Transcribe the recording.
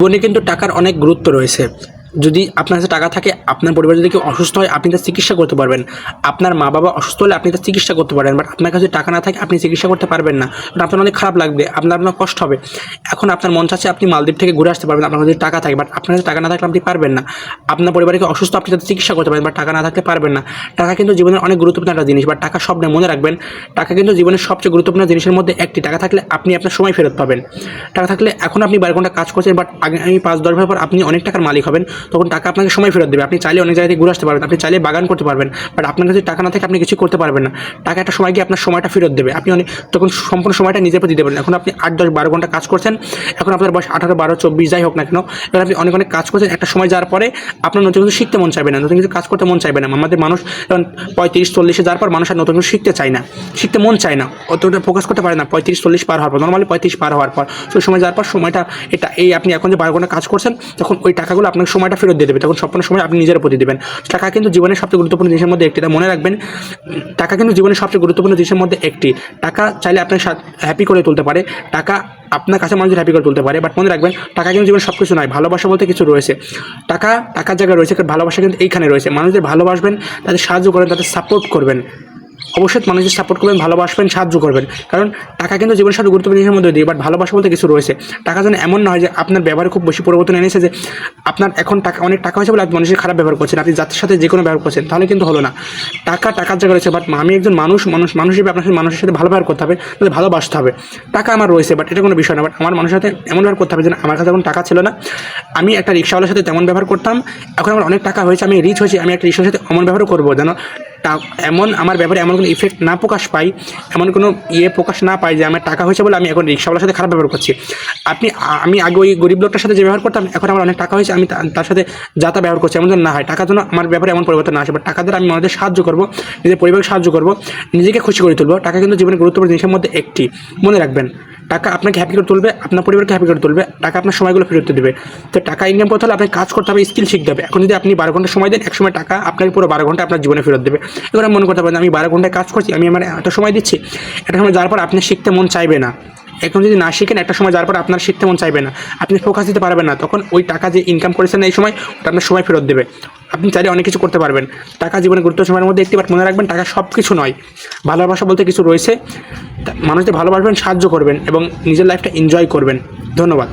জীবনে কিন্তু টাকার অনেক গুরুত্ব রয়েছে। যদি আপনার কাছে টাকা থাকে, আপনার পরিবারে যদি কেউ অসুস্থ হয়, আপনি তার চিকিৎসা করতে পারবেন। আপনার মা বাবা অসুস্থ হলে আপনি তার চিকিৎসা করতে পারবেন। বাট আপনার কাছে টাকা না থাকে, আপনি চিকিৎসা করতে পারবেন না। বাট আপনার অনেক খারাপ লাগবে, আপনার কষ্ট হবে। এখন আপনার মন চাচ্ছে আপনি মালদ্বীপ থেকে ঘুরে আসতে পারবেন, আপনার কাছে টাকা থাকে। বাট আপনার কাছে টাকা না থাকলে আপনি পারবেন না। আপনার পরিবারে কেউ অসুস্থ, আপনি তাদের চিকিৎসা করতে পারেন, বাট টাকা না থাকলে পারবেন না। টাকা কিন্তু জীবনের অনেক গুরুত্বপূর্ণ একটা জিনিস। বাট টাকা স্বপ্নে মনে রাখবেন, টাকা কিন্তু জীবনের সবচেয়ে গুরুত্বপূর্ণ জিনিসের মধ্যে একটি। টাকা থাকলে আপনি আপনার সময় ফেরত পাবেন। টাকা থাকলে এখন আপনি 12 ঘন্টা কাজ করছেন, বাট আগামী 5-10 বছর পর আপনি অনেক টাকার মালিক হবেন। তখন টাকা আপনাকে সময় ফেরত দেবে। আপনি চাইলে অনেক জায়গায় ঘুরে আসতে পারবেন, আপনি চাইলে বাগান করতে পারবেন। বাট আপনার কাছে টাকা না থাকে আপনি কিছু করতে পারবেন না। টাকা একটা সময় গিয়ে আপনার সময়টা ফেরত দেবে। আপনি তখন সম্পূর্ণ সময়টা নিজের প্রতি দিতে পারেন। এখন আপনি 8-10-12 ঘন্টা কাজ করছেন, এখন আপনার বয়স 18, 12, 24 যাই হোক না কেন, এবার আপনি অনেক কাজ করছেন। একটা সময় যাওয়ার পরে আপনার নতুন কিছু শিখতে মন চাইবে না, নতুন কিছু কাজ করতে মন চাইবে না। আমাদের মানুষ যেমন 35-40 যাওয়ার পর মানুষ আর নতুন কিছু শিখতে চায় না, শিখতে মন চায় না, অতটা ফোকাস করতে পারে না 35-40 পার হওয়ার পর। নর্মালি 35 পার হওয়ার পর সেই সময় যাওয়ার পর সময়টা আপনি এখন যে 12 ঘন্টা কাজ করছেন, তখন ওই টাকাগুলো আপনাকে সময়টা ফেরত দিয়ে দেবে। তখন সম্পূর্ণ সময় আপনি নিজের প্রতি দেবেন। টাকা কিন্তু জীবনের সবচেয়ে গুরুত্বপূর্ণ জিনিসের মধ্যে একটি, তা মনে রাখবেন। টাকা কিন্তু জীবনের সবচেয়ে গুরুত্বপূর্ণ জিনিসের মধ্যে একটি। টাকা চাইলে আপনার হ্যাপি করে তুলতে পারে, টাকা আপনার কাছে মানুষের হ্যাপি করে তুলতে পারে। বাট মনে রাখবেন, টাকা কিন্তু জীবনে সব কিছু নয়। ভালোবাসা বলতে কিছু রয়েছে। টাকার জায়গায় রয়েছে, ভালোবাসা কিন্তু এইখানে রয়েছে। মানুষদের ভালোবাসবেন, তাদের সাহায্য করবেন, তাদের সাপোর্ট করবেন। অবশ্যই মানুষের সাপোর্ট করবেন, ভালোবাসবেন, সাহায্য করবেন। কারণ টাকা কিন্তু জীবনের সবচেয়ে গুরুত্বপূর্ণ জিনিসের মধ্যে দিয়ে। বাট ভালোবাসা বলতে কিছু রয়েছে। টাকা যেন এমন নয় যে আপনার ব্যবহারে খুব বেশি পরিবর্তন এনেছে, যে আপনার এখন অনেক টাকা হয়েছে বলে আপনি মানুষের খারাপ ব্যবহার করছেন, আপনি যাদের সাথে যে কোনো ব্যবহার করছেন, তাহলে কিন্তু হলো না। টাকার জায়গা রয়েছে। বাট আমি একজন মানুষ হিসেবে আপনার সাথে মানুষের সাথে ভালো ব্যবহার করতে হবে, তাদের ভালোবাসতে হবে। টাকা আমার রয়েছে, বাট এটা কোনো বিষয় না। বাট আমার মানুষের সাথে এমন ব্যবহার করতে হবে যেন আমার কাছে যখন টাকা ছিল না, আমি একটা রিক্সাওয়ালার সাথে তেমন ব্যবহার করতাম। এখন আমার অনেক টাকা হয়েছে, আমি রিচ হয়েছি, আমি একটা রিক্সার সাথে এমন ব্যবহারও করবো যেন এমন আমার ব্যাপারে এমন কোনো ইফেক্ট না প্রকাশ পাই, এমন কোনো প্রকাশ না পাই যে আমার টাকা হয়েছে বলে আমি এখন রিক্সাওয়ালার সাথে খারাপ ব্যবহার করছি। আমি আগে ওই গরিব লোকটার সাথে যে ব্যবহার করতাম, এখন আমার অনেক টাকা হয়েছে, আমি তার সাথে যাতা ব্যবহার করছি, এমন যেন না হয়। টাকার জন্য আমার ব্যাপারে এমন পরিবর্তন না আসে। বাট টাকা দ্বারা আমি মানুষদের সাহায্য করবো, নিজের পরিবারকে সাহায্য করবো, নিজেকে খুশি করে তুলবো। টাকা কিন্তু জীবনের গুরুত্বপূর্ণ জিনিসের মধ্যে একটি। মনে রাখবেন, টাকা আপনাকে হ্যাপি করে তুলবে, আপনার পরিবারকে হ্যাপি করে তুলবে। টাকা আপনার সময়গুলো ফেরত দেবে। তো টাকা ইনকাম করতে হলে আপনাকে কাজ করতে হবে, স্কিল শিখতে হবে। এখন যদি আপনি 12 ঘন্টা সময় দেন, এক সময় টাকা আপনাকে পুরো 12 ঘন্টা আপনার জীবনে ফেরত দেবে। এবার মনে করতে পারেন আমি 12 ঘন্টায় কাজ করছি, আমি আমার একটা সময় দিচ্ছি, একটা সময় যাওয়ার পর আপনি শিখতে মন চাইবে না। এখন যদি না শিখেন, একটা সময় যাওয়ার পর আপনার শিখতে মন চাইবে না, আপনি ফোকাস দিতে পারবেন না। তখন ওই টাকা যে ইনকাম করেছেন এই সময়, ওটা আপনার সময় ফেরত দেবে। আপনি চাইলে অনেক কিছু করতে পারবেন। টাকা জীবনের গুরুত্ব সময়ের মধ্যে একটি। বাট মনে রাখবেন, টাকা সব কিছু নয়। ভালোবাসা বলতে কিছু রয়েছে। মানুষদের ভালোবাসবেন, সাহায্য করবেন এবং নিজের লাইফটা এনজয় করবেন। ধন্যবাদ।